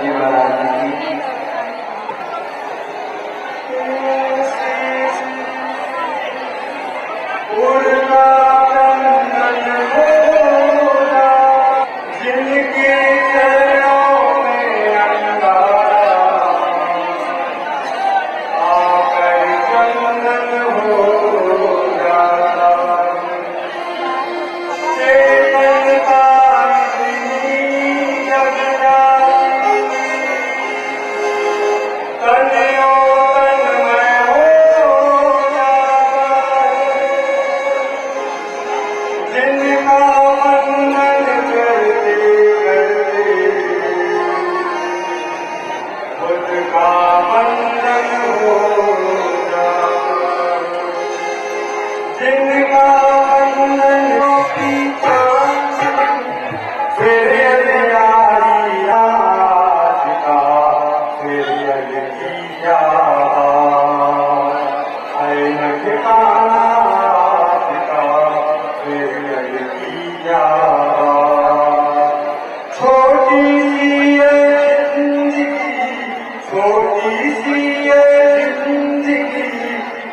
जी महाराज की।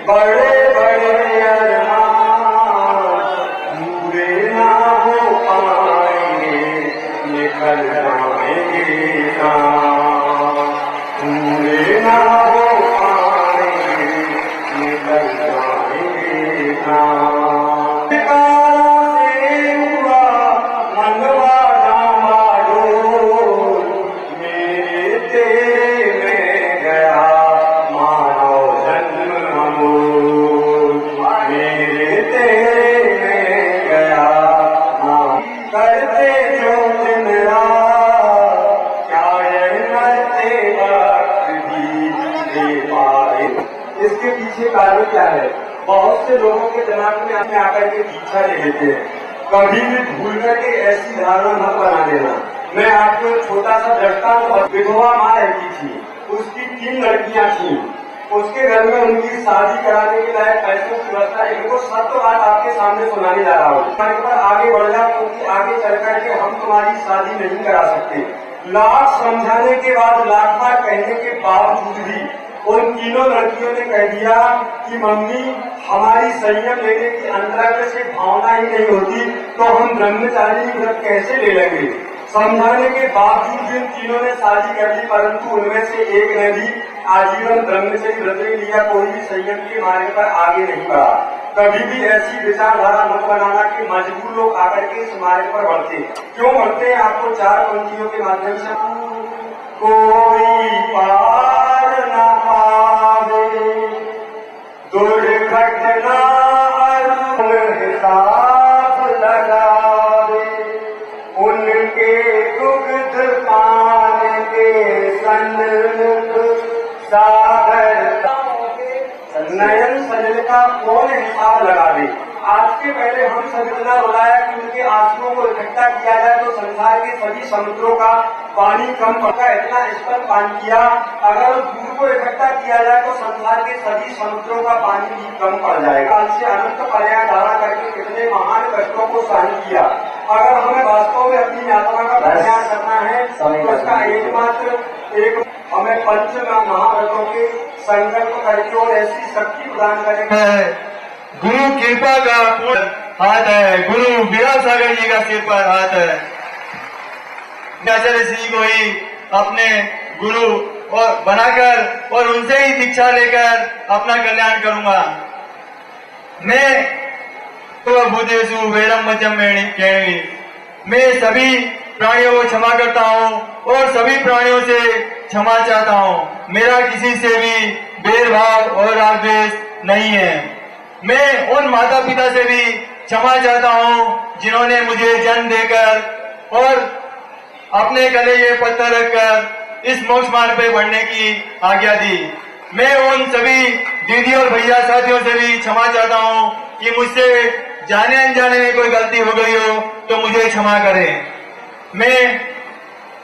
बड़े बड़े अरमान पूरे ना हो पाएंगे, निकल जाएंगे ना, पूरे ना हो पाएंगे, निकल जाएंगे ना। इसके पीछे कारण क्या है? बहुत से लोगों के दिमाग में आपने आकर के दीक्षा ले लेते हैं। कभी भी भूल करके ऐसी धारणा मत बना देना। मैं आपको एक छोटा सा दृष्टांत, विधवा माँ रहती थी, उसकी 3 लड़कियां थी, उसके घर में उनकी शादी कराने के लायक पैसों की व्यवस्था। इनको सब तो बात आपके सामने सुनाने जा रहा हूँ, पर आगे बढ़ जाओ, क्योंकि आगे चल करके हम तुम्हारी शादी नहीं करा सकते। लाख समझाने के बाद, लाख बार कहने के बावजूद भी उन तीनों लड़कियों ने कह दिया कि मम्मी हमारी संयम लेने की अंतराग्र से भावना ही नहीं होती, तो हम ब्रह्मचारी व्रत कैसे ले लेंगे। समझाने के बावजूद भी उन तीनों ने शादी कर ली, परंतु उनमें से एक ने भी आजीवन ब्रह्मचर्य व्रत नहीं लिया, कोई भी संयम के मार्ग पर आगे नहीं बढ़ा। कभी भी ऐसी विचारधारा मत बनाना कि मजबूर लोग आकर के इस मार्ग पर बढ़ते। क्यों बढ़ते हैं? आपको 4 पंक्तियों के माध्यम से कोई पार न पावे दुर्घटना हिसाब लगावे, उनके दुग्ध पान के सन्मुख सागर नयन सजल का कौन हिसाब लगावे। आज के पहले हम सजलना बुलाया कि उनके आंसुओं को इकट्ठा किया जाए तो संसार के सभी समुद्रों का पानी कम पड़ता, इतना स्तन पान किया। अगर उस दूध को इकट्ठा किया जाए तो संसार के सभी समुद्रों का पानी भी कम पड़ जाएगा। आज से अनंत पर्याय धारा करके कितने महान कष्टों को सहन किया। अगर हमें वास्तव में अपनी यात्रा का प्रयास करना है तो उसका एकमात्र हमें पंच महाव्रतों के संकल्प करके और ऐसी शक्ति प्रदान करेंगे। गुरु कृपा का पूर्ण हाथ है, गुरु विद्यासागर जी का सिर पर हाथ है। आचार्य श्री को ही अपने गुरु और बनाकर और उनसे ही दीक्षा लेकर अपना कल्याण करूंगा। मैं तो भूतेषु वैरम मध्यम केणवी, मैं सभी प्राणियों को क्षमा करता हूँ और सभी प्राणियों से क्षमा चाहता हूँ। मेरा किसी से भी भेदभाव और राग द्वेष नहीं है। मैं उन माता पिता से भी क्षमा चाहता हूँ जिन्होंने मुझे जन्म देकर और अपने गले ये पत्थर रखकर इस मोक्ष मार्ग पे बढ़ने की आज्ञा दी। मैं उन सभी दीदी और भैया साथियों से भी क्षमा चाहता हूँ कि मुझसे जाने अनजाने में कोई गलती हो गई हो तो मुझे क्षमा करें। मैं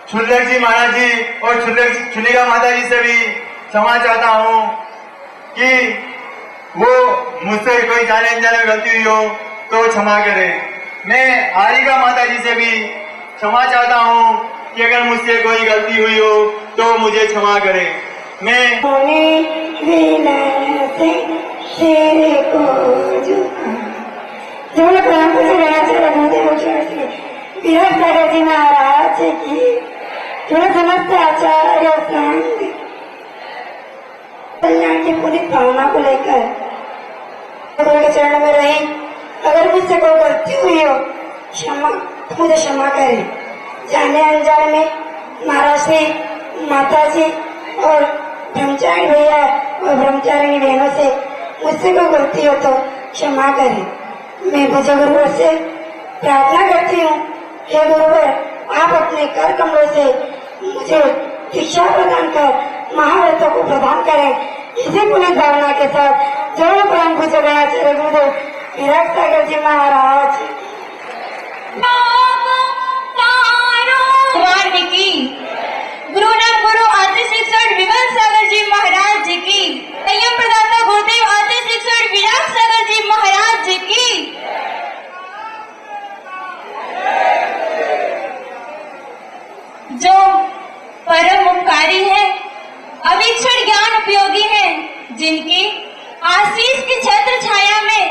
क्षुल्लक जी महाराज जी और क्षुल्लिका माता जी से भी क्षमा चाहता हूँ कि वो मुझसे कोई जाने अनजाने में गलती हुई हो तो क्षमा करें। मैं हारिका माता जी से भी क्षमा चाहता हूँ कि अगर मुझसे कोई गलती हुई हो तो मुझे क्षमा करें। मैं तेरे को जब प्रभु जी विराट जी महाराज की थोड़ा समस्त आचार्य संत कल्याण की पूरी भावना को लेकर गुरु के चरणों में रही। अगर मुझसे कोई गलती हुई हो क्षमा मुझे क्षमा करें। जाने अनजाने में महाराज जी माता जी और ब्रह्मचारी भैया और ब्रह्मचारिणी बहनों से मुझसे कोई गलती हो तो क्षमा करें। मैं भजन गुरुवर से प्रार्थना करती हूँ, हे गुरुवर आप अपने कर कमलों से मुझे शिक्षा प्रदान कर महाव्रतों को प्रदान करें। इसी पुनीत भावना के साथ जरूर प्रणाम पूज्य गणाचार्य गुरुदेव विराट सागर जी महाराज की गुरु आदि शिक्षक विमल सागर जी महाराज जी की संयम प्रदाता गुरुदेव आदि शिक्षक विराट सागर जी महाराज जी की। जो परम उपकारी है, अवीक्षण ज्ञान उपयोगी है, जिनकी आशीष की छत्र छाया में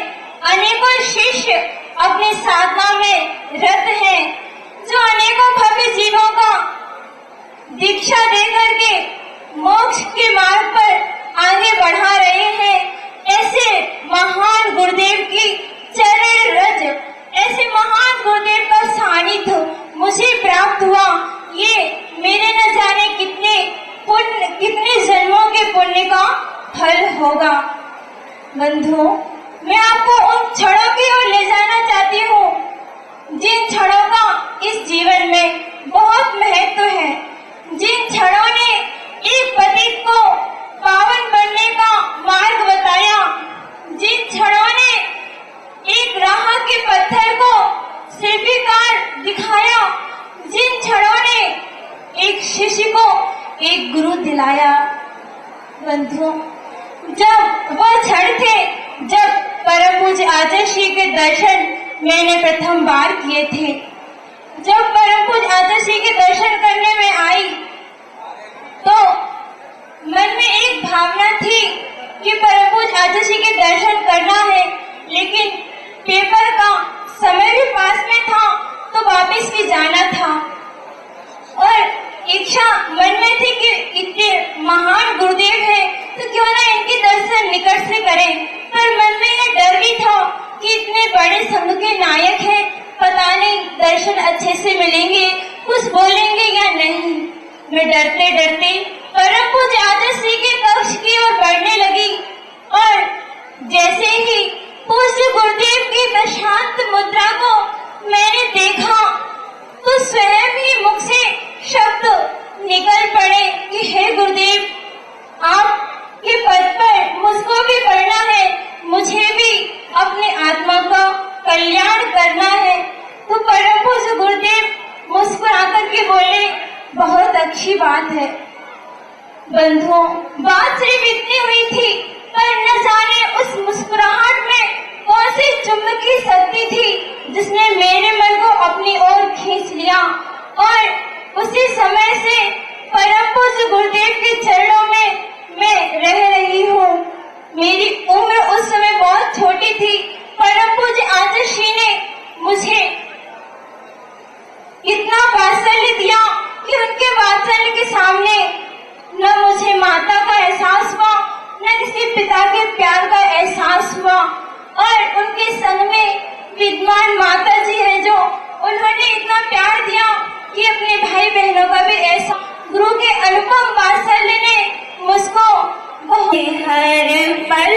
अनेकों शिष्य अपनी साधना में रत हैं, जो अनेकों भव्य जीवों का दीक्षा दे करके मोक्ष के मार्ग पर आगे बढ़ा रहे हैं, ऐसे महान गुरुदेव की चरण रज, ऐसे महान गुरुदेव का सानिध्य मुझे प्राप्त हुआ। ये मेरे न जाने कितने जन्मों के पुण्य का फल होगा। बंधुओं, मैं आपको उन क्षणों की ओर ले जाना चाहती हूँ जिन क्षणों का इस जीवन में बहुत महत्व है, जिन क्षणों ने एक पतित को पावन बनने का मार्ग बताया, जिन क्षणों ने एक राह के पत्थर को शिल्पीकार दिखाया, जिन क्षणों ने एक शिष्य को एक गुरु दिलाया। बंधुओं, जब वह क्षण थे जब परम पूज्य आचार्य श्री के दर्शन मैंने प्रथम बार किए थे, जब परम पूज्य आचार्य श्री के दर्शन करने में आई तो मन में एक भावना थी कि परम पूज्य आचार्य श्री के दर्शन करना है, लेकिन पेपर का समय भी पास में था तो वापस भी जाना था और इच्छा मन में थी कि इतने महान गुरुदेव हैं तो क्यों ना इनके दर्शन निकट से करें, पर मन में यह डर भी था कि इतने बड़े संघ के नायक हैं, पता नहीं दर्शन अच्छे से मिलेंगे, कुछ बोलेंगे या नहीं। मैं डरते डरते परम पूज्य आचार्य श्री के कक्ष की ओर बढ़ने लगी और जैसे ही पूज्य गुरुदेव की प्रशांत मुद्रा को मैंने देखा तो स्वयं ही मुख से शब्द निकल पड़े कि हे गुरुदेव, आपके पद पर मुझको भी बढ़ना है, मुझे भी अपने आत्मा का कल्याण करना है। तो परम पूज्य गुरुदेव मुस्कुरा करके बोले, बहुत अच्छी बात है। बंधुओं, बात सिर्फ इतनी हुई थी, पर न जाने उस मुस्कुराहट में कौन सी चुंबकीय शक्ति थी जिसने मेरे मन को अपनी ओर खींच लिया और उसी समय से परम पूज्य गुरुदेव के चरणों में मैं रह रही हूँ। मेरी उम्र उस समय बहुत छोटी थी। परम पूज्य आचार्य श्री ने मुझे इतना वात्सल्य दिया कि उनके वात्सल्य के सामने न मुझे माता का एहसास हुआ, न किसी पिता के प्यार का एहसास हुआ। और उनके संग में विद्वान माता जी है जो उन्होंने इतना प्यार दिया कि अपने भाई बहनों का भी ऐसा गुरु के अनुपम वात्सल्य ने मुझको हर पल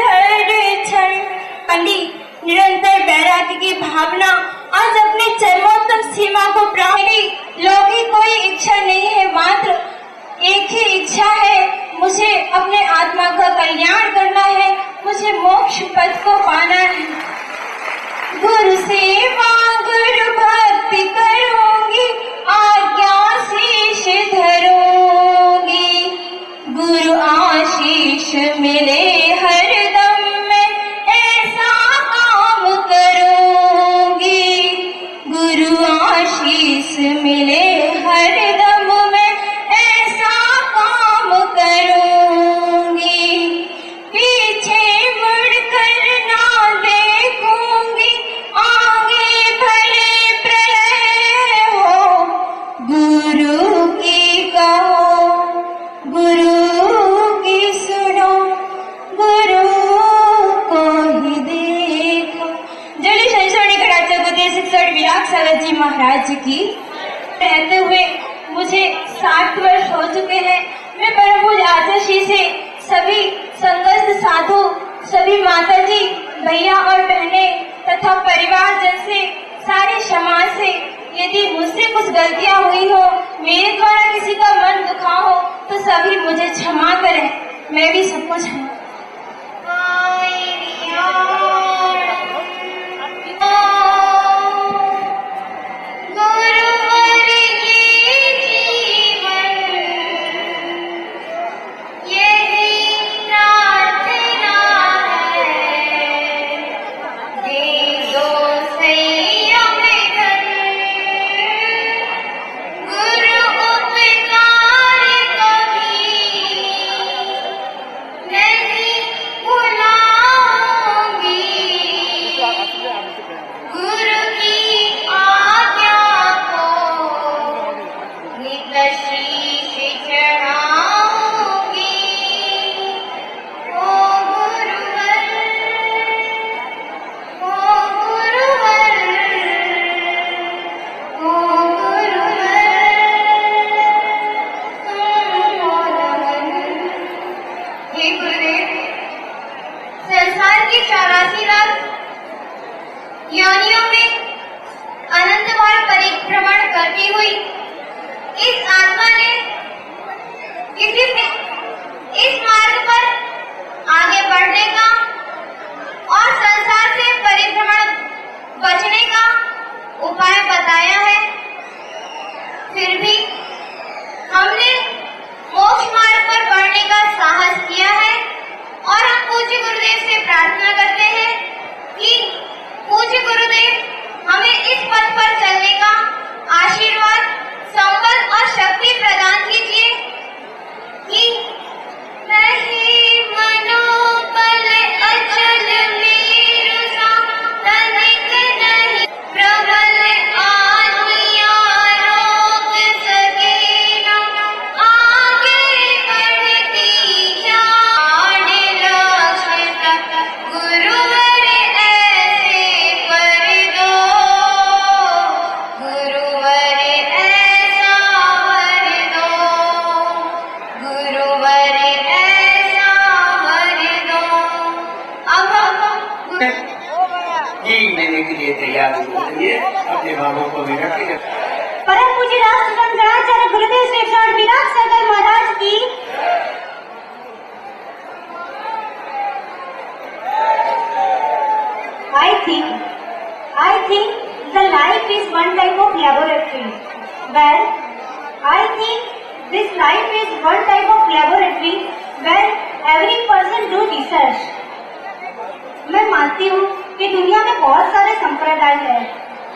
हर क्षण निरंतर वैराग्य की भावना आज अपनी चरमोत्तम सीमा को प्राप्त। लौकिक कोई इच्छा नहीं है, मात्र एक ही इच्छा है, मुझे अपने आत्मा का कल्याण करना है, मुझे मोक्ष पद को पाना है। गुरु सेवा गुरु भक्ति करूंगी, आज्ञा शीश धरूंगी, गुरु आशीष मिले हरदम मैं ऐसा काम करूंगी, गुरु आशीष मुझे 60 वर्ष हो चुके हैं। मैं परम पूज्य आचार्य से सभी संघस्थ साधु, सभी माताजी, भैया और बहनें तथा परिवारजन से, सारे समाज से, यदि मुझसे कुछ गलतियां हुई हो, मेरे द्वारा किसी का मन दुखा हो, तो सभी मुझे क्षमा करें। मैं भी सबको क्षमा। संसार की 84 लाख योनियों में अनंत बार परिभ्रमण करती हुई इस आत्मा ने इस मार्ग पर आगे बढ़ने का और संसार से परिभ्रमण बचने का उपाय बताया है। फिर भी हमने मोक्ष मार्ग पर बढ़ने का साहस किया है और हम पूज्य गुरुदेव से प्रार्थना करते हैं कि पूज्य गुरुदेव हमें इस पथ पर चलने का आशीर्वाद, संबल और शक्ति प्रदान कीजिए कि नहीं मनोबल अचल मेरु सा तनिक नहीं प्रबल आज्ञा रोक सके न आगे बढ़ती जान लक्ष्य गुरुवर ऐसे पर दो, गुरुवर ऐसा वर दो, गुरुवर ऐसा वर दो। अब जी लेने के लिए तैयार हो जाइए, अपने भावों को भी रखिए। परम पूज्य राष्ट्रगण गणाचार्य गुरुदेव श्री स्वामी विराट सागर महाराज की I think the life is one type of laboratory. Well, I think this life is one type of laboratory where every person do research. मैं मानती हूँ कि दुनिया में बहुत सारे संप्रदाय हैं।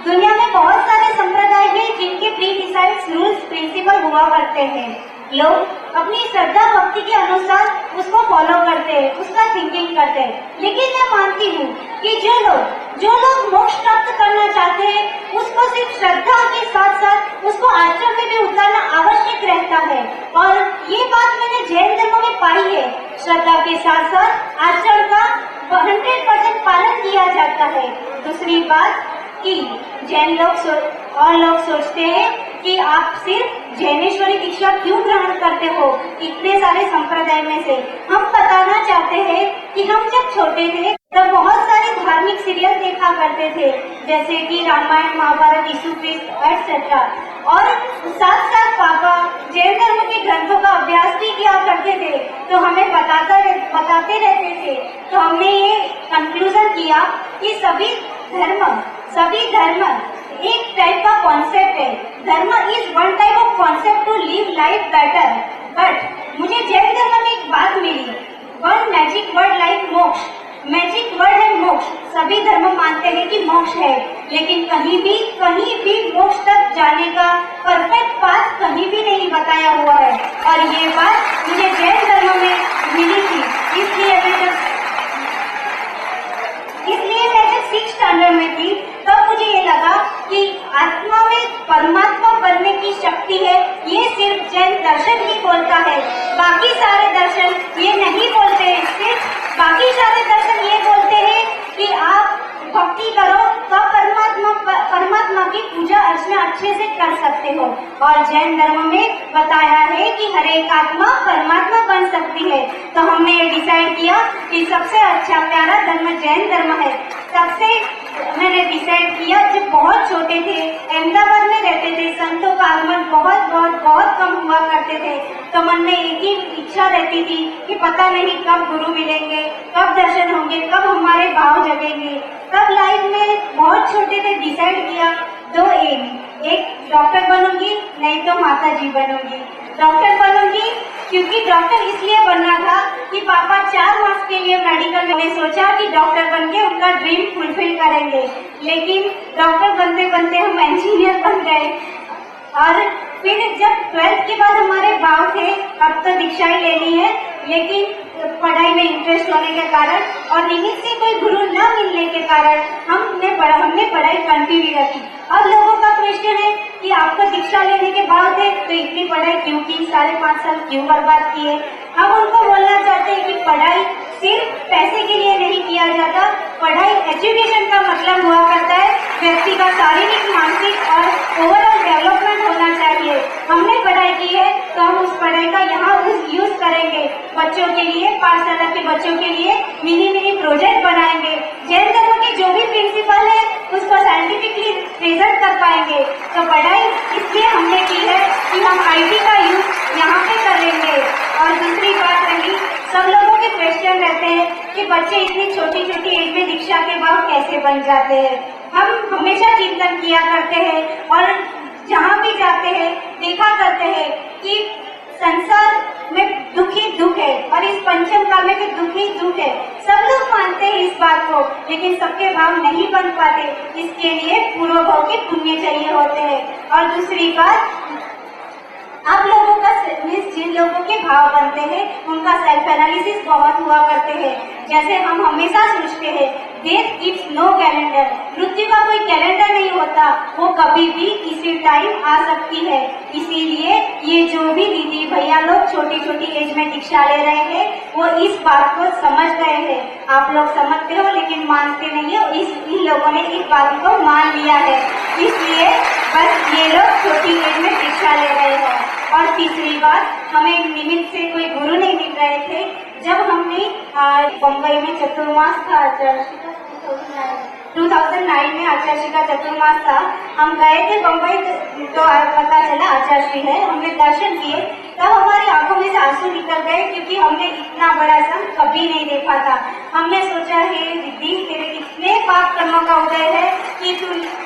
दुनिया में बहुत सारे संप्रदाय हैं जिनके प्री डिसाइड्स रूल्स प्रिंसिपल हुआ करते हैं। लोग अपनी श्रद्धा भक्ति के अनुसार उसको फॉलो करते हैं, उसका थिंकिंग करते हैं। लेकिन मैं मानती हूँ कि जो लोग मोक्ष प्राप्त करना चाहते हैं, उसको सिर्फ श्रद्धा के साथ साथ उसको आचरण में भी उतारना आवश्यक रहता है। और ये बात मैंने जैन धर्म में पाई है। श्रद्धा के साथ साथ आचरण का 100% पालन किया जाता है। दूसरी बात कि जैन लोग सोचते हैं कि आप सिर्फ जैनेश्वरी दीक्षा क्यों ग्रहण करते हो इतने सारे संप्रदाय में से। हम बताना चाहते हैं कि हम जब छोटे थे तब बहुत सारे धार्मिक सीरियल देखा करते थे, जैसे कि रामायण, महाभारत, यीशु क्रिस्ट एक्सेट्रा। और साथ साथ पापा जैन धर्म के ग्रंथों का अभ्यास भी किया करते थे, तो हमें बताते रहते थे। तो हमने ये कंक्लूजन किया कि सभी धर्म एक टाइप का कॉन्सेप्ट है। Dharma is one type of concept to live life better. But मुझे जैन धर्म में एक बात मिली, one magic word like moksha. Magic word है मोक्ष। सभी धर्म मानते हैं कि मोक्ष है, लेकिन कहीं भी मोक्ष तक जाने का परफेक्ट पाथ कहीं भी नहीं बताया हुआ है। और ये बात मुझे जैन धर्म में मिली थी। इसलिए मैं जब 6th स्टैंडर्ड में थी तब मुझे ये लगा कि आत्मा में परमात्मा बनने की शक्ति है। ये सिर्फ जैन दर्शन ही बोलता है, बाकी सारे दर्शन ये नहीं बोलते हैं। सिर्फ बाकी सारे दर्शन ये बोलते हैं कि आप भक्ति करो तब परमात्मा की पूजा अर्चना अच्छे से कर सकते हो। और जैन धर्म में बताया है कि हर एक आत्मा परमात्मा बन सकती है। तो हमने ये डिसाइड किया कि सबसे अच्छा प्यारा धर्म जैन धर्म है। सबसे मैंने डिसाइड किया, जब बहुत छोटे थे, अहमदाबाद में रहते थे, संतों का आगमन बहुत कम हुआ करते थे। तो मन में एक ही इच्छा रहती थी कि पता नहीं कब गुरु मिलेंगे, कब दर्शन होंगे, कब हमारे भाव जगेंगे। तब लाइफ में बहुत छोटे थे डिसाइड किया 2 एम, एक डॉक्टर बनूंगी, नहीं तो माता जी बनूंगी। डॉक्टर बनूंगी क्योंकि डॉक्टर इसलिए बनना था कि पापा 4 मास के लिए मेडिकल में सोचा कि डॉक्टर बन के उनका ड्रीम फुलफिल करेंगे। लेकिन डॉक्टर बनते बनते हम इंजीनियर बन गए। और फिर जब 12th के बाद हमारे भाव थे अब तो दीक्षा ही लेनी है, लेकिन पढ़ाई में इंटरेस्ट होने के कारण और निमित्त से कोई गुरु न मिलने के कारण हमने पढ़ाई कंटिन्यू रखी। अब लोगों का क्वेश्चन है कि आपको दीक्षा लेने के बाद है तो इतनी पढ़ाई क्यों की, 5.5 साल क्यों बर्बाद किए। हम उनको बोलना चाहते हैं कि पढ़ाई सिर्फ पैसे के लिए नहीं किया जाता। पढ़ाई एजुकेशन का मतलब हुआ करता है व्यक्ति का शारीरिक, मानसिक और ओवरऑल डेवलपमेंट होना चाहिए। हमने पढ़ाई की है तो हम उस पढ़ाई का यहाँ यूज करेंगे। बच्चों के लिए, पाठशाला के बच्चों के लिए मिनी प्रोजेक्ट बनाएंगे। जैन धर्म के जो भी प्रिंसिपल है उसको साइंटिफिकली प्रेजेंट कर पाएंगे। तो पढ़ाई इसलिए हमने की है कि हम IT का यूज यहाँ पे करेंगे। और दूसरी बात रही, सब लोगों के क्वेश्चन रहते हैं कि बच्चे इतनी छोटी एज में दीक्षा के भाव कैसे बन जाते हैं। हम हमेशा चिंतन किया करते हैं और जहाँ भी जाते हैं देखा करते हैं कि संसार में दुख ही दुख है और इस पंचम काल में भी दुख ही दुख है। सब लोग मानते हैं इस बात को, लेकिन सबके भाव नहीं बन पाते। इसके लिए पूर्व भाव के पुण्य चाहिए होते हैं। और दूसरी बात, आप लोगों का जिन लोगों के भाव बनते हैं उनका सेल्फ एनालिसिस बहुत हुआ करते हैं। जैसे हम हमेशा सोचते हैं डेथ कीप्स नो कैलेंडर, मृत्यु का कोई कैलेंडर नहीं होता, वो कभी भी किसी टाइम आ सकती है। इसीलिए ये जो भी दीदी भैया लोग छोटी एज में दीक्षा ले रहे हैं वो इस बात को समझ गए हैं। आप लोग समझते हो लेकिन मानते नहीं हो। इन लोगों ने इस बात को मान लिया है, इसलिए बस ये लोग छोटी एज में दीक्षा ले रहे हैं। और तीसरी बात, हमें निमित्त से कोई गुरु नहीं मिल रहे थे। जब हमने बम्बई में चतुर्मास था, 2009 में आचार्य का चतुर्मास था, हम गए थे बम्बई तो पता चला आचार्य है। हमने दर्शन किए तब हमारी आंखों में से आंसू निकल गए क्योंकि हमने इतना बड़ा संत कभी नहीं देखा था। हमने सोचा हे दीदी तेरे कितने पाप कर्मों का उदय है कि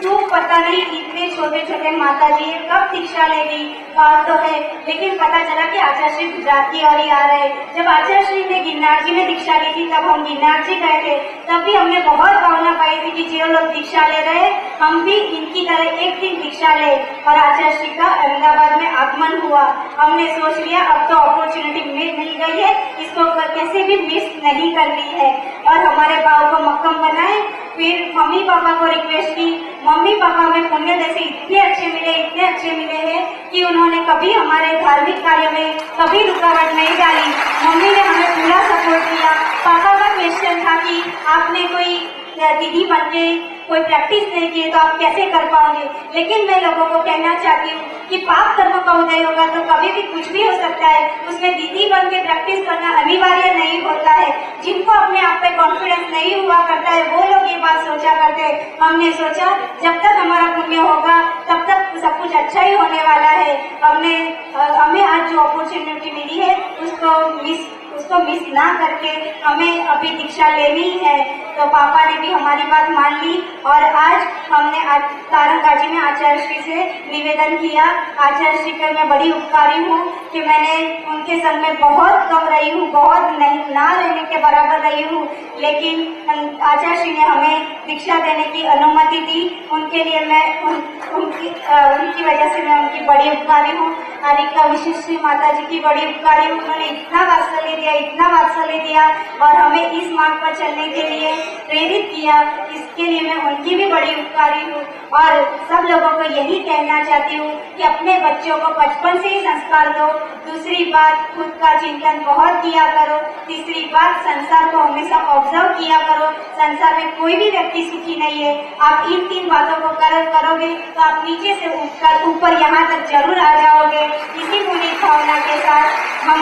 तू पता नहीं इतने छोटे माता जी कब दीक्षा लेगी, बात तो है। लेकिन पता चला कि आचार्य श्री गुजराती और ही आ रहे। जब आचार्य श्री ने गिरनार जी में दीक्षा ली थी तब हम गिरनार जी गए थे, तब भी हमने बहुत भावना पाई थी कि जो लोग दीक्षा ले रहे हैं हम भी इनकी तरह एक दिन दीक्षा ले। और आचार्य श्री का अहमदाबाद में आगमन हुआ। हमने सोच लिया अब तो अपॉर्चुनिटी मिल गई है, इसको कैसे भी मिस नहीं करनी है और हमारे भाव को मक्कम बनाए। फिर मम्मी पापा को रिक्वेस्ट की, मम्मी पापा में पुण्य जैसे इतने अच्छे मिले हैं कि उन्होंने कभी हमारे धार्मिक कार्य में कभी रुकावट नहीं डाली। मम्मी ने हमें पूरा सपोर्ट किया। पापा का क्वेश्चन था कि आपने कोई दीदी बन के कोई प्रैक्टिस नहीं की तो आप कैसे कर पाओगे। लेकिन मैं लोगों को कहना चाहती हूँ कि पाप कर्म का उदय होगा तो कभी भी कुछ भी हो सकता है, उसमें दीदी बन के प्रैक्टिस करना अनिवार्य नहीं होता है। जिनको अपने आप पे कॉन्फिडेंस नहीं हुआ करता है वो लोग ये बात सोचा करते हैं। हमने सोचा जब तक हमारा पुण्य होगा तब तक सब कुछ अच्छा ही होने वाला है। हमें आज जो अपॉर्चुनिटी मिली है उसको मिस ना करके हमें अभी दीक्षा लेनी है। तो पापा ने भी हमारी बात मान ली और आज हमने तारंगाजी में आचार्य श्री से निवेदन किया। आचार्य श्री पर मैं बड़ी उपकारी हूँ कि मैंने उनके संग में बहुत कम रही हूँ, बहुत नहीं ना रहने के बराबर रही हूँ, लेकिन आचार्य श्री ने हमें दीक्षा देने की अनुमति दी। उनके लिए मैं उनकी वजह से मैं उनकी बड़ी उपकारी हूँ। आरिका विशिष्ट माता जी की बड़ी उपकारी, उन्होंने इतना वात्सल्य दिया और हमें इस मार्ग पर चलने के लिए प्रेरित किया। इसके लिए मैं उनकी भी बड़ी उपकारी हूँ और सब लोगों को यही कहना चाहती हूँ कि अपने बच्चों को बचपन से ही संस्कार दो। दूसरी बात, खुद का चिंतन बहुत किया करो। तीसरी बात, संसार को हमेशा ऑब्जर्व किया करो। संसार में कोई भी व्यक्ति सुखी नहीं है। आप इन 3 बातों को करोगे तो आप नीचे से उठकर ऊपर यहाँ तक जरूर आ जाओगे। इसी पूरी भावना के साथ हम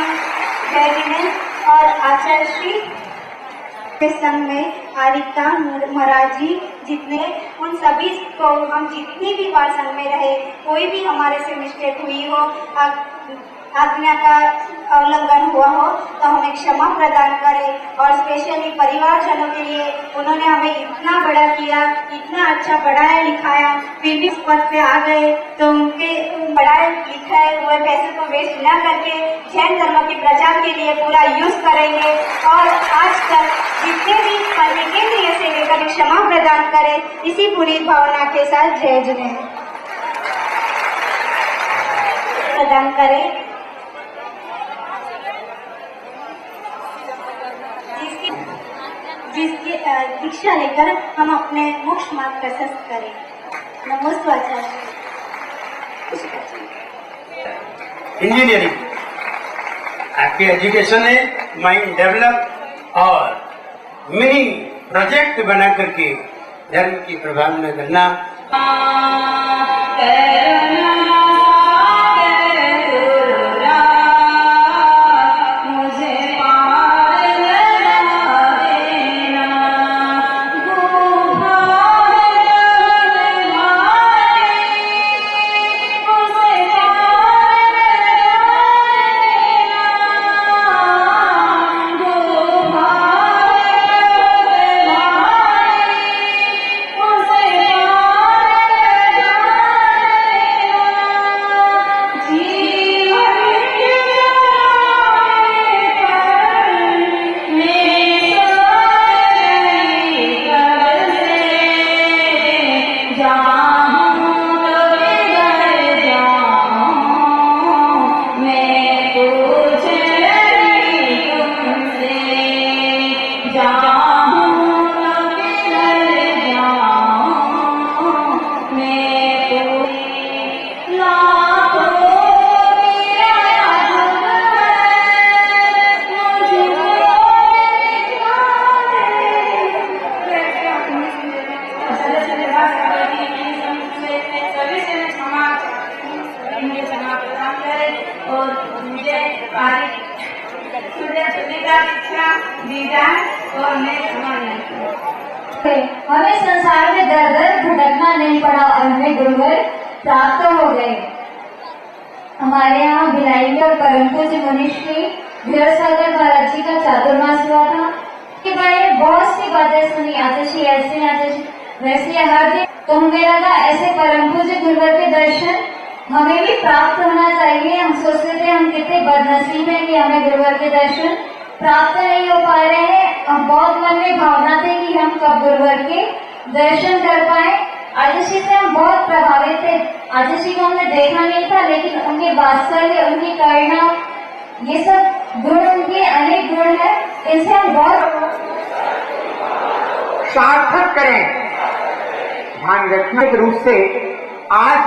जय विनय और आचार्य श्री के संग में आरिका महाराज जी जितने, उन सभी को हम जितनी भी बार संग में रहे, कोई भी हमारे से मिस्टेक हुई हो, आज्ञा का उल्लंघन हुआ हो तो हमें क्षमा प्रदान करें। और स्पेशली परिवारजनों के लिए उन्होंने हमें इतना बड़ा किया, इतना अच्छा पढ़ाया लिखाया, फिर भी इस पद पे आ गए तो उनके पढ़ाए लिखाए हुए पैसे को वेस्ट न करके जैन धर्म के प्रचार के लिए पूरा यूज करेंगे और आज तक जितने भी केंद्रीय से लेकर क्षमा प्रदान करें। इसी पूरी भावना के साथ जय जिने प्रदान करें। जिसकी दीक्षा लेकर हम अपने मोक्ष मार्ग प्रशस्त करें। नमोस्तु आचार्य। इंजीनियरिंग आपके एजुकेशन है, माइंड डेवलप और मिनी प्रोजेक्ट बना करके धर्म की प्रभाव में करना। हमें संसार में दर दर भटकना नहीं पड़ा और हमें गुरुवर प्राप्त हो गए। हमारे यहाँ भिलाई और परम पूज्य मुनिश्री धीर सागर महाराज जी का चातुर्मास हुआ था के बारे में बहुत सी बातें सुनी, आतिशी ऐसे आतिशी वैसे हर दिन। तो हमें लगा ऐसे परम पूज्य गुरुवर के दर्शन हमें भी प्राप्त होना चाहिए। हम सोचते थे हम कितने बदनसीब हैं कि हमें गुरुवर के दर्शन प्राप्त नहीं हो पा रहे हैं। हम बहुत मन में भावना थे कि हम कब गुरुवर के दर्शन कर पाए। आतिशी से हम बहुत प्रभावित थे। आतिशी को हमने देखा नहीं था, लेकिन उनके वात्सल्य, उनकी करुणा, ये सब गुण उनके अनेक गुण है, इनसे हम बहुत सार्थक करें। ध्यान रखने के रूप से आज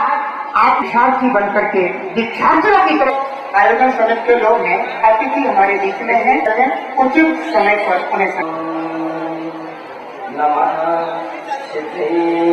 आप दीक्षार्थी बनकर के दीक्षार्थियों की तरफ आयोजन समिति के लोग हैं, अतिथि हमारे बीच में हैं, उचित समय पर उन्हें नमः सिद्धेभ्यः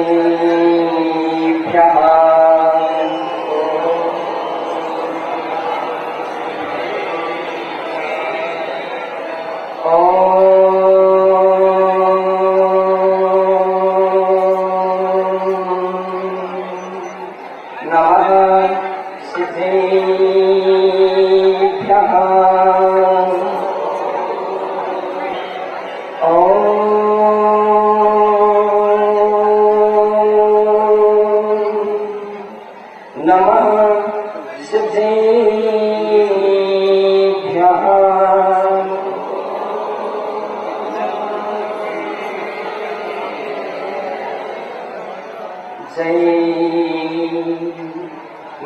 जय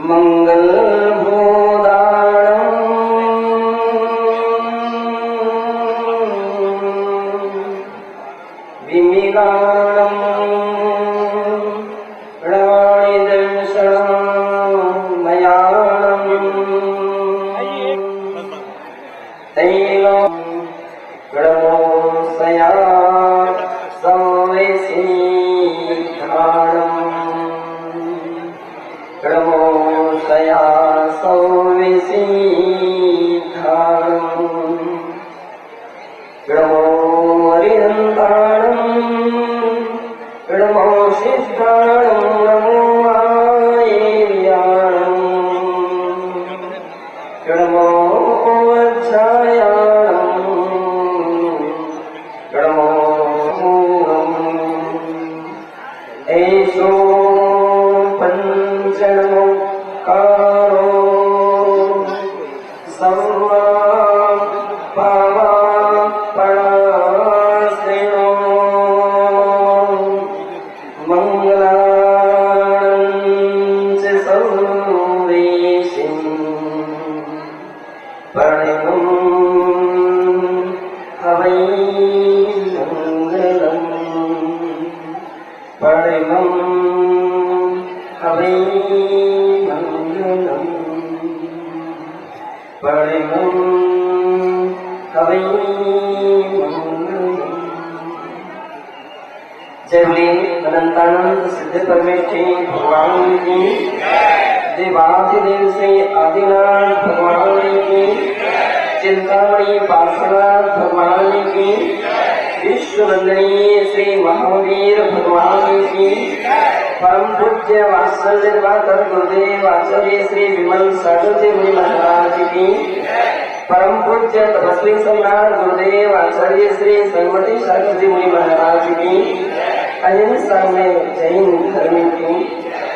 मंगल भो जय बोले अनंतानंद सिद्ध परमेष्ठी भगवान की, देवाधिदेव से आदिनाथ भगवान की, चिंतामणि पार्श्वनाथ भगवान की, विश्व वंदनीय श्री महावीर भगवान की, परम पूज्य वात्सल्य गुरुदेव आचार्य श्री विमल सरस्वती मुनि महाराज की, परम पूज्य तपस्वी सम्राट गुरुदेव आचार्य श्री संगमती सरस्वती मुनि महाराज की, अहिंसा में जैन धर्म की,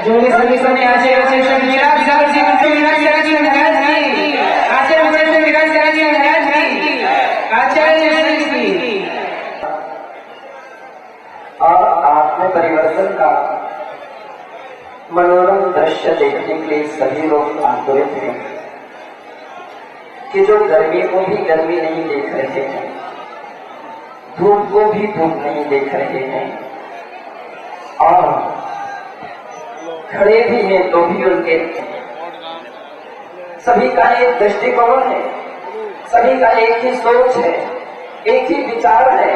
जोड़ी सभी समय आचार्य श्री विराज विराज जी विराज विराज जी महाराज जी, आचार्य श्री विराज विराज जी महाराज जी, आचार्य श्री और आत्म परिवर्तन का मनोरम दृश्य देखने के लिए सभी लोग आतुरित हैं कि जो गर्मी को भी गर्मी नहीं देख रहे हैं, धूप को भी धूप नहीं देख रहे हैं, और खड़े भी हैं तो भी उनके सभी का एक दृष्टिकोण है, सभी का एक ही सोच है, एक ही विचार है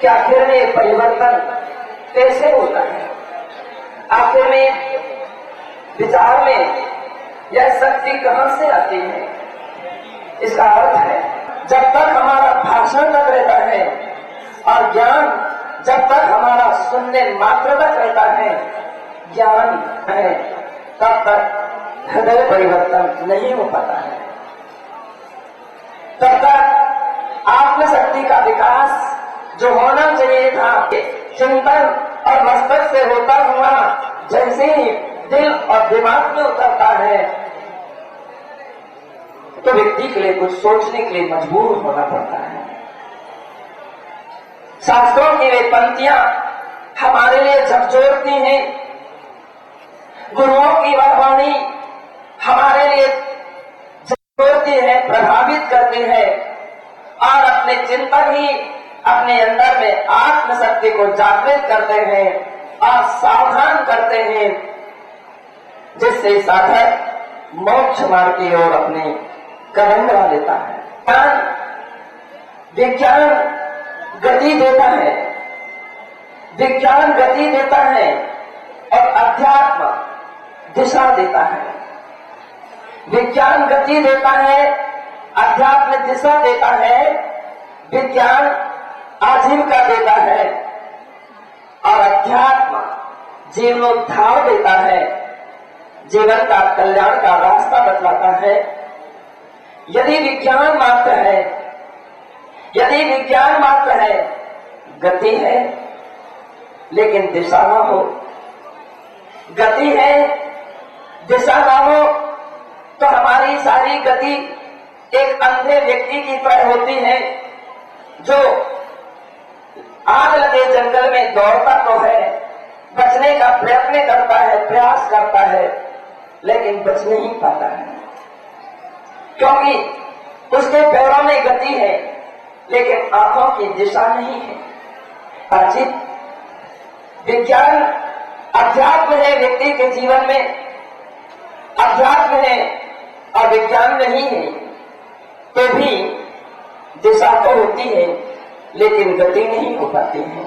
कि आखिर में परिवर्तन कैसे होता है, आखिर में विचार में यह शक्ति कहां से आती है। इसका अर्थ है जब तक हमारा भाषण तक रहता है और ज्ञान जब तक हमारा सुनने मात्र तक रहता है, ज्ञान है, तब तक हृदय परिवर्तन नहीं हो पाता है। तब तक आत्मशक्ति का विकास जो होना चाहिए था, चिंतन और मस्तक से होता हुआ जैसे ही दिल और दिमाग में उतरता है, तो व्यक्ति के लिए कुछ सोचने के लिए मजबूर होना पड़ता है। शास्त्रों की वे पंक्तियां हमारे लिए झकझोरती हैं, गुरुओं की वह वाणी हमारे लिए झकझोरती है, प्रभावित करती है, और अपने चिंतन ही अपने अंदर में आत्मशक्ति को जागृत करते हैं और सावधान करते हैं, जिससे साधक मोक्ष मार्ग की ओर अपने कदम बढ़ा लेता है। विज्ञान गति देता है, विज्ञान गति देता है और अध्यात्म दिशा देता है। विज्ञान गति देता है, अध्यात्म दिशा देता है, विज्ञान आजीविका देता है और अध्यात्म जीवनोद्धार देता है, जीवन का कल्याण का रास्ता बतलाता है। यदि विज्ञान मात्र है, यदि विज्ञान मात्र है, गति है लेकिन दिशा ना हो, गति है दिशा ना हो, तो हमारी सारी गति एक अंधे व्यक्ति की तरह होती है जो आग लगे जंगल में दौड़ता तो है, बचने का प्रयत्न करता है, प्रयास करता है, लेकिन बच नहीं पाता है, क्योंकि उसके पैरों में गति है लेकिन आंखों की दिशा नहीं है। अर्जित विज्ञान अध्यात्म है, व्यक्ति के जीवन में अध्यात्म है और विज्ञान नहीं है, तो भी दिशा तो होती है लेकिन गति नहीं हो पाती है।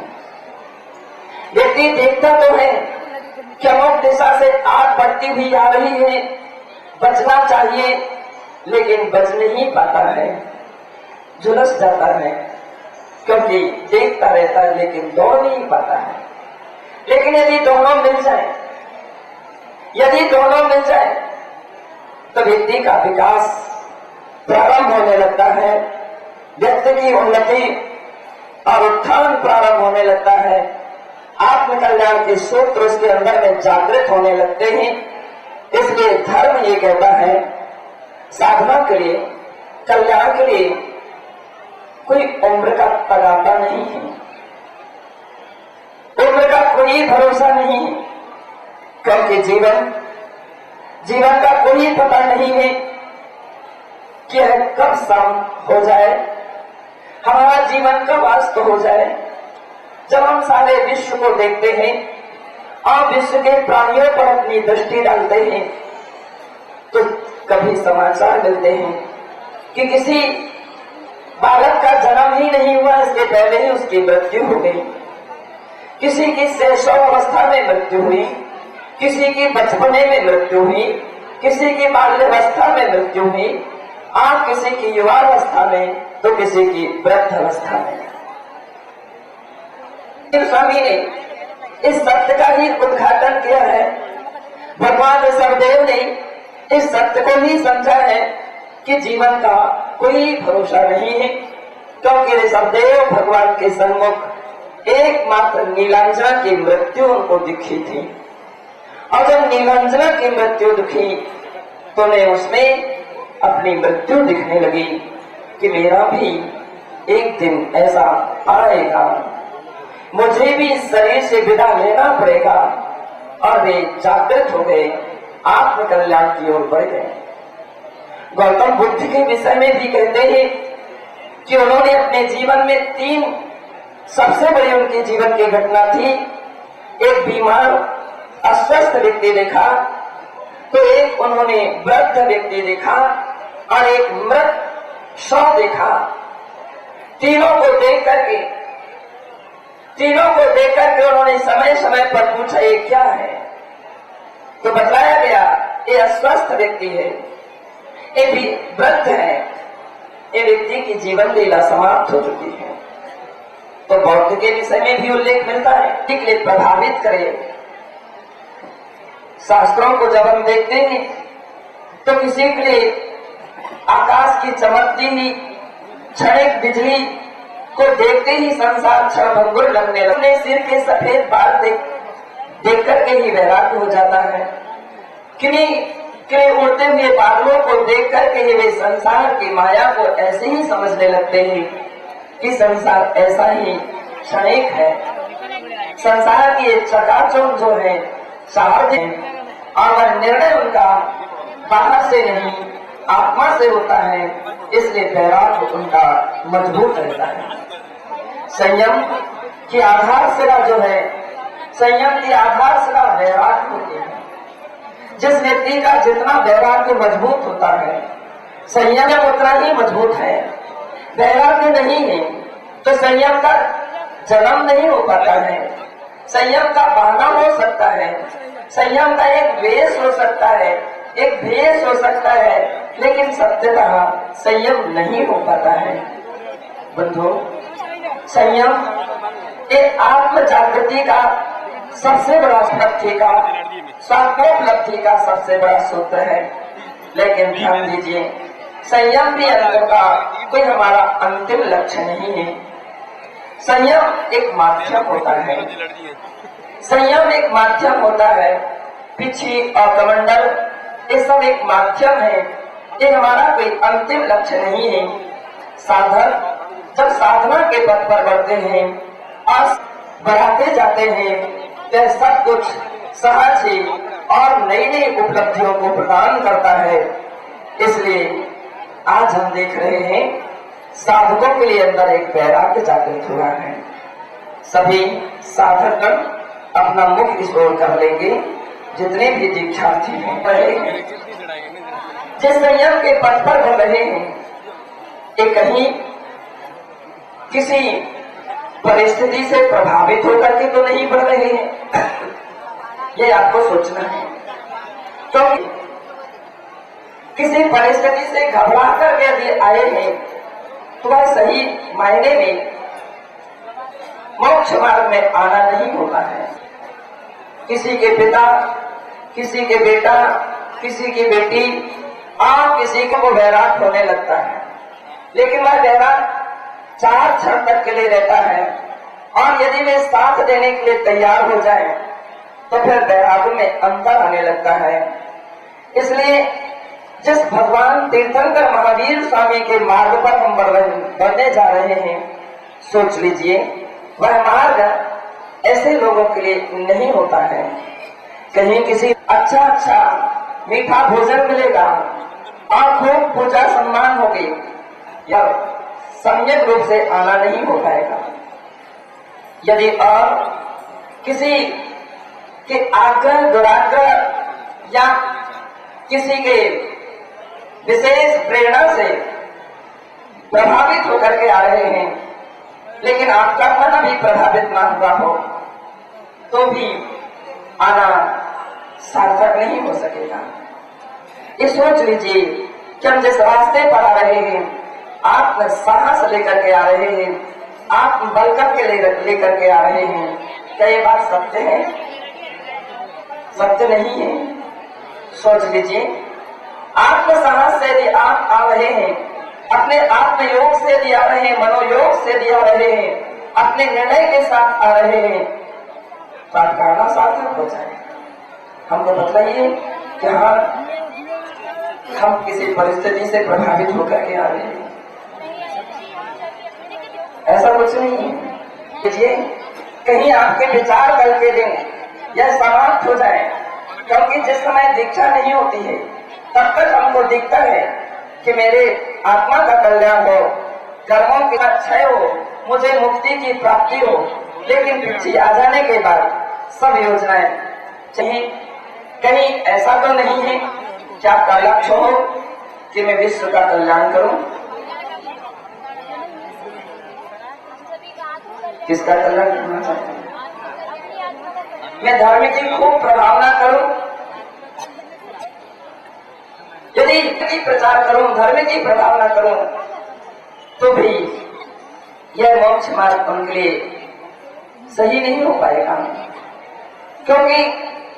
व्यक्ति देखता तो है कि अमुक दिशा से आग बढ़ती हुई आ रही है, बचना चाहिए, लेकिन बच नहीं पाता है, झुलस जाता है, क्योंकि देखता रहता है लेकिन दौड़ नहीं पाता है। लेकिन यदि दोनों मिल जाए, तो व्यक्ति का विकास प्रारंभ होने लगता है, व्यक्ति की उन्नति और उत्थान प्रारंभ होने लगता है, आत्मकल्याण के सूत्र उसके अंदर में जागृत होने लगते हैं। इसलिए धर्म ये कहता है, साधना के लिए, कल्याण के लिए कोई उम्र का तगादा नहीं है, उम्र का कोई भरोसा नहीं है, क्योंकि जीवन का कोई पता नहीं है कि यह कब शाम हो जाए, हमारा जीवन कब अस्त हो जाए। जब हम सारे विश्व को देखते हैं और विश्व के प्राणियों पर अपनी दृष्टि डालते हैं, तो कभी समाचार मिलते हैं कि किसी बालक का जन्म ही नहीं हुआ, इसके पहले ही उसकी मृत्यु हो गई, किसी की शैशवावस्था में मृत्यु हुई, किसी की बचपने में मृत्यु हुई, किसी की बाल्यावस्था में मृत्यु हुई, और किसी की युवावस्था में, तो किसी की वृद्धावस्था में। स्वामी ने इस सत्य का ही उद्घाटन किया है। भगवान ऋषभदेव ने इस सत्य को ही समझा है कि जीवन का कोई भरोसा नहीं है, क्योंकि ऋषभदेव भगवान के सन्मुख एकमात्र नीलांजना की मृत्यु उनको दिखी थी, और जब नीलांजना की मृत्यु दिखी तो उन्हें उसमें अपनी मृत्यु दिखने लगी कि मेरा भी एक दिन ऐसा आएगा, मुझे भी इस शरीर से विदा लेना पड़ेगा। और वे जागृत हो गए, आत्मकल्याण की ओर बढ़ गए। गौतम बुद्ध के विषय में भी कहते हैं कि उन्होंने अपने जीवन में 3 सबसे बड़ी उनके जीवन की घटना थी। एक बीमार अस्वस्थ व्यक्ति देखा, तो एक उन्होंने वृद्ध व्यक्ति देखा, और एक मृत शव देखा। तीनों को देख करके उन्होंने समय समय पर पूछा, ये क्या है? तो बताया गया, ये अस्वस्थ व्यक्ति है, ये भी वृद्ध है, ये व्यक्ति की जीवन लीला समाप्त हो चुकी है। तो बौद्ध के विषय में भी उल्लेख मिलता है कि लिए प्रभावित करे। शास्त्रों को जब हम देखते हैं तो किसी के लिए आकाश की चमकती हुई क्षणिक बिजली को देखते ही संसार क्षणभंगुर लगने लगता है। सिर के सफेद बाल देख करके ही वैराग्य हो जाता है। किन्हीं उड़ते हुए बादलों को देख करके ही वे संसार की माया को ऐसे ही समझने लगते हैं कि संसार ऐसा ही क्षणिक है। संसार की चकाचौंध जो है साहब है, और वह निर्णय उनका बाहर से नहीं आत्मा से होता है, इसलिए वैराग्य उनका मजबूत रहता है। संयम की आधारशिला जो है, संयम की आधारशिला वैराग्य होती है। जिस व्यक्ति का जितना वैराग्य मजबूत होता है, संयम उतना ही मजबूत है। वैराग्य नहीं है तो संयम का जन्म नहीं हो पाता है। संयम का बहाना हो सकता है, संयम का एक वेश हो सकता है, एक भेष हो सकता है, लेकिन सत्यतः संयम नहीं हो पाता है। बंधु, संयम एक आत्म जागृति का सबसे बड़ा उपलब्धि का, स्वात्मोपलब्धि का सबसे बड़ा सूत्र है। लेकिन ध्यान दीजिए, संयम भी अंतर का कोई हमारा अंतिम लक्ष्य नहीं है। संयम एक माध्यम होता है, संयम एक माध्यम होता है। पीछे और कमंडल ये सब एक माध्यम है, ये हमारा कोई अंतिम लक्ष्य नहीं है। साधक जब साधना के पथ पर बढ़ते हैं और बढ़ाते जाते हैं, तो सब कुछ सहज ही और नई नई उपलब्धियों को प्रदान करता है। इसलिए आज हम देख रहे हैं साधकों के लिए अंदर एक वैराग्य जागृत हुआ है। सभी साधकगण अपना मुख इस ओर कर लेंगे, जितने भी दीक्षार्थी हैं, जिस संयम के पथ पर बढ़ रहे हैं, ये कहीं किसी परिस्थिति से प्रभावित होकर के तो नहीं बढ़ रहे हैं, ये आपको सोचना है। क्योंकि किसी परिस्थिति से घबरा कर यदि आए हैं तो वह सही मायने में मोक्ष मार्ग में आना नहीं होता है। किसी के पिता, किसी के बेटा, किसी की बेटी और किसी को वैराग होने लगता है, लेकिन वह वैराग 4 क्षण तक के लिए रहता है और यदि वे साथ देने के लिए तैयार हो जाए तो फिर वैराग में अंतर आने लगता है। इसलिए जिस भगवान तीर्थंकर महावीर स्वामी के मार्ग पर हम बढ़ने जा रहे हैं, सोच लीजिए वह मार्ग ऐसे लोगों के लिए नहीं होता है। कहीं किसी अच्छा मीठा भोजन मिलेगा और खूब पूजा सम्मान होगी, या सम्यक रूप से आना नहीं हो पाएगा। यदि और किसी के आग्रह दुराग्रह या किसी के विशेष प्रेरणा से प्रभावित होकर के आ रहे हैं, लेकिन आपका मन अभी प्रभावित ना हुआ हो तो भी आना सार्थक नहीं हो सकेगा। ये सोच लीजिए कि हम जिस रास्ते पर आ रहे हैं, आप साहस लेकर के आ रहे हैं, आप बल करके लेकर के आ रहे हैं, क्या ये बात सत्य है? सत्य नहीं है। सोच लीजिए, आत्म साहस से यदि आप आ रहे हैं, अपने आत्मयोग से यदि आ रहे हैं, मनोयोग से यदि आ रहे हैं, अपने निर्णय के साथ आ रहे हैं, तो आपका आना सार्थक हो जाए। हमको बतलाइए कि हाँ, हम किसी परिस्थिति से प्रभावित होकर के आ रहे हैं, ऐसा कुछ नहीं है। कहीं आपके विचार कल के दिन यह समाप्त हो जाए, क्योंकि जिस समय दीक्षा नहीं होती है तब तक हमको दिखता है कि मेरे आत्मा का कल्याण हो, कर्मों का क्षय हो, मुझे मुक्ति की प्राप्ति हो, लेकिन पीछे आ जाने के बाद सब योजनाएं चाहिए। कहीं ऐसा तो नहीं है कि आपका लक्ष्य हो कि मैं विश्व का कल्याण करूं? किसका कल्याण करना चाहता हूं? मैं धर्म की खूब प्रभावना करूं, यदि प्रचार करूं, धर्म की प्रभावना करूं, तो भी यह मोक्ष मार्ग उनके लिए सही नहीं हो पाएगा। क्योंकि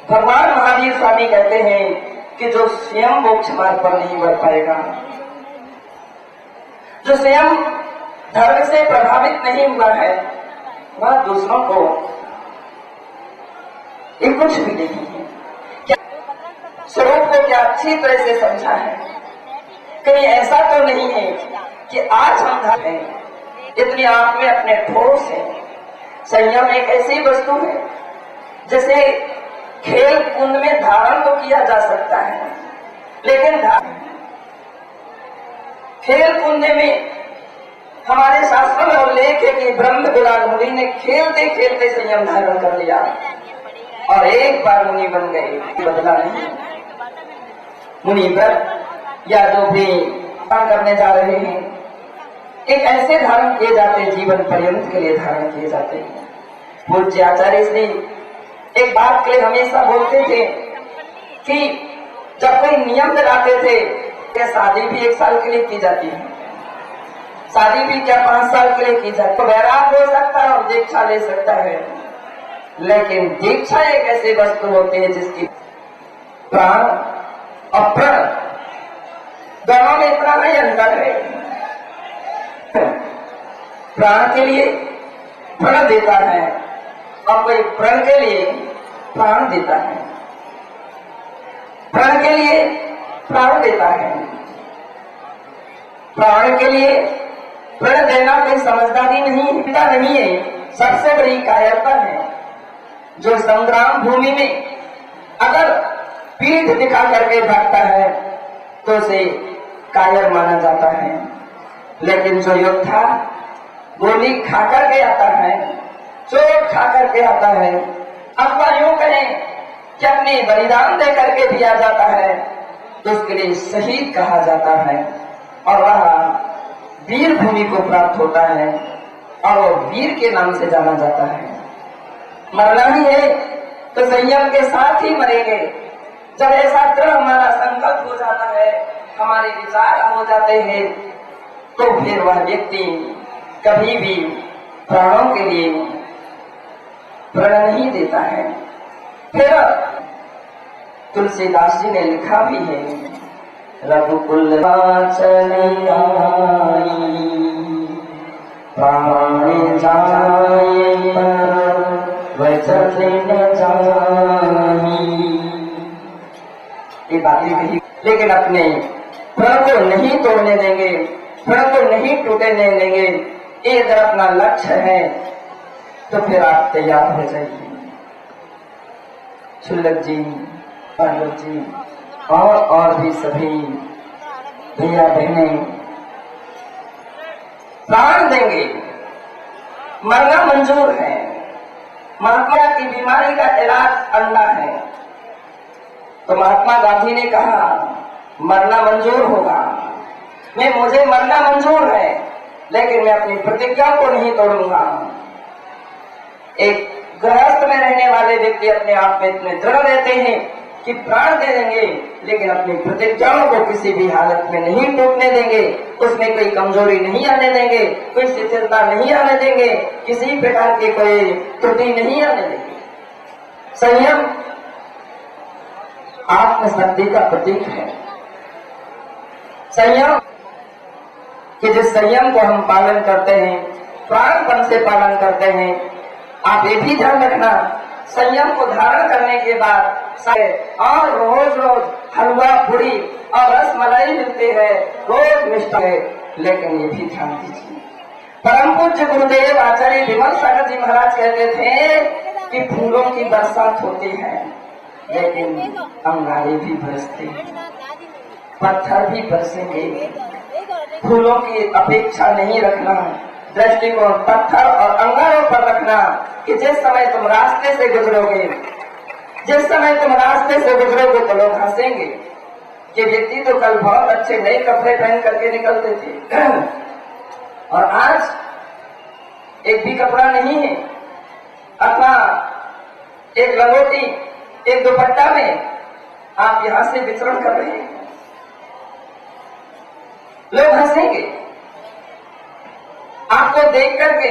भगवान महावीर स्वामी कहते हैं कि जो स्वयं मोक्ष मार्ग पर नहीं बढ़ पाएगा, जो स्वयं धर्म से प्रभावित नहीं हुआ है, वह दूसरों को ये कुछ भी नहीं है। क्या स्वरूप को क्या अच्छी तरह से समझा है? कहीं ऐसा तो नहीं है कि आज हम धर्म हैं, इतनी आप में अपने ठोस है। संयम एक ऐसी वस्तु है जैसे खेल कुंड में धारण तो किया जा सकता है, लेकिन खेल कुंड में हमारे शास्त्रों में उल्लेख है कि ब्रह्म विराट मुनि ने खेलते खेलते संयम धारण कर लिया और एक बार मुनि बन गए, बदला नहीं। मुनि व्रत या जो भी काम करने जा रहे हैं, एक ऐसे धारण किए जाते हैं, जीवन पर्यंत के लिए धारण किए जाते हैं। पूज्य आचार्य श्री एक बात के लिए हमेशा बोलते थे कि जब कोई नियम लगाते थे कि शादी भी 1 साल के लिए की जाती है, शादी भी क्या 5 साल के लिए की जाती है, तो वैराग हो सकता है और दीक्षा ले सकता है, लेकिन दीक्षा एक ऐसी वस्तु होती है जिसकी प्राण और प्रण दोनों में इतना नहीं अंतर है। प्राण के लिए प्रण देता है और कोई प्रण के लिए प्राण देता है, प्रण के लिए प्राण देता है। प्राण के लिए प्रण देना कोई समझदारी नहीं है, सबसे बड़ी कायरता है। जो संग्राम भूमि में अगर पीठ दिखा करके भागता है तो उसे कायर माना जाता है, लेकिन जो योद्धा गोली खा करके आता है, चोट खा करके आता है, अथवा यूं कहें कि अपने बलिदान दे करके दिया जाता है, तो उसके लिए शहीद कहा जाता है और वह वीर भूमि को प्राप्त होता है और वो वीर के नाम से जाना जाता है। मरना ही है तो संयम के साथ ही मरेंगे, जब ऐसा दृढ़ हमारा संकल्प हो जाता है, हमारे विचार हो जाते हैं, तो फिर वह व्यक्ति कभी भी प्राणों के लिए प्रण नहीं देता है। फिर तुलसीदास जी ने लिखा भी है, रघुकुल चली प्राण जाए वचन जाई। ये बातें कही, लेकिन अपने प्रण को नहीं तोड़ने देंगे, प्रण को नहीं टूटने देंगे। ये अगर अपना लक्ष्य है तो फिर आप तैयार हो जाइए। शुल्लक जी, पांडव जी और भी सभी भैया बहने प्राण देंगे, मरना मंजूर है। महात्मा की बीमारी का इलाज अंडा है, तो महात्मा गांधी ने कहा मरना मंजूर होगा। मुझे मरना मंजूर है, लेकिन मैं अपनी प्रतिज्ञा को नहीं तोड़ूंगा। एक गृहस्थ में रहने वाले व्यक्ति अपने आप में इतने दृढ़ रहते हैं कि प्राण दे देंगे, लेकिन अपनी प्रतिज्ञाओं को किसी भी हालत में नहीं टूटने देंगे, उसमें कोई कमजोरी नहीं आने देंगे, कोई शिथिलता नहीं आने देंगे, किसी प्रकार की कोई त्रुटि नहीं आने देंगे। संयम आत्मशक्ति का प्रतीक है। संयम कि जिस संयम को हम पालन करते हैं, प्राणपण से पालन करते हैं, आप ये भी ध्यान रखना, संयम को धारण करने के बाद और रोज रोज हलवा पूरी और रसमलाई मिलती है, रोज मिष्ट है, लेकिन ये भी ध्यान दीजिए, परम पूज्य गुरुदेव आचार्य विमल सागर जी महाराज कहते थे कि फूलों की बरसात होती है, लेकिन अंगारे भी बरसते, पत्थर भी बरसेंगे। फूलों की अपेक्षा नहीं रखना, दृष्टिकोण पत्थर और अंगारों पर रखना कि जिस समय तुम रास्ते से गुजरोगे, जिस समय तुम रास्ते से गुजरोगे तो लोग हंसेंगे कि व्यक्ति तो कल बहुत अच्छे नए कपड़े पहन करके निकलते थे और आज एक भी कपड़ा नहीं है, अथवा एक लंगोटी एक दुपट्टा में आप यहां से विचरण कर रहे हैं, लोग हंसेंगे आपको देख करके।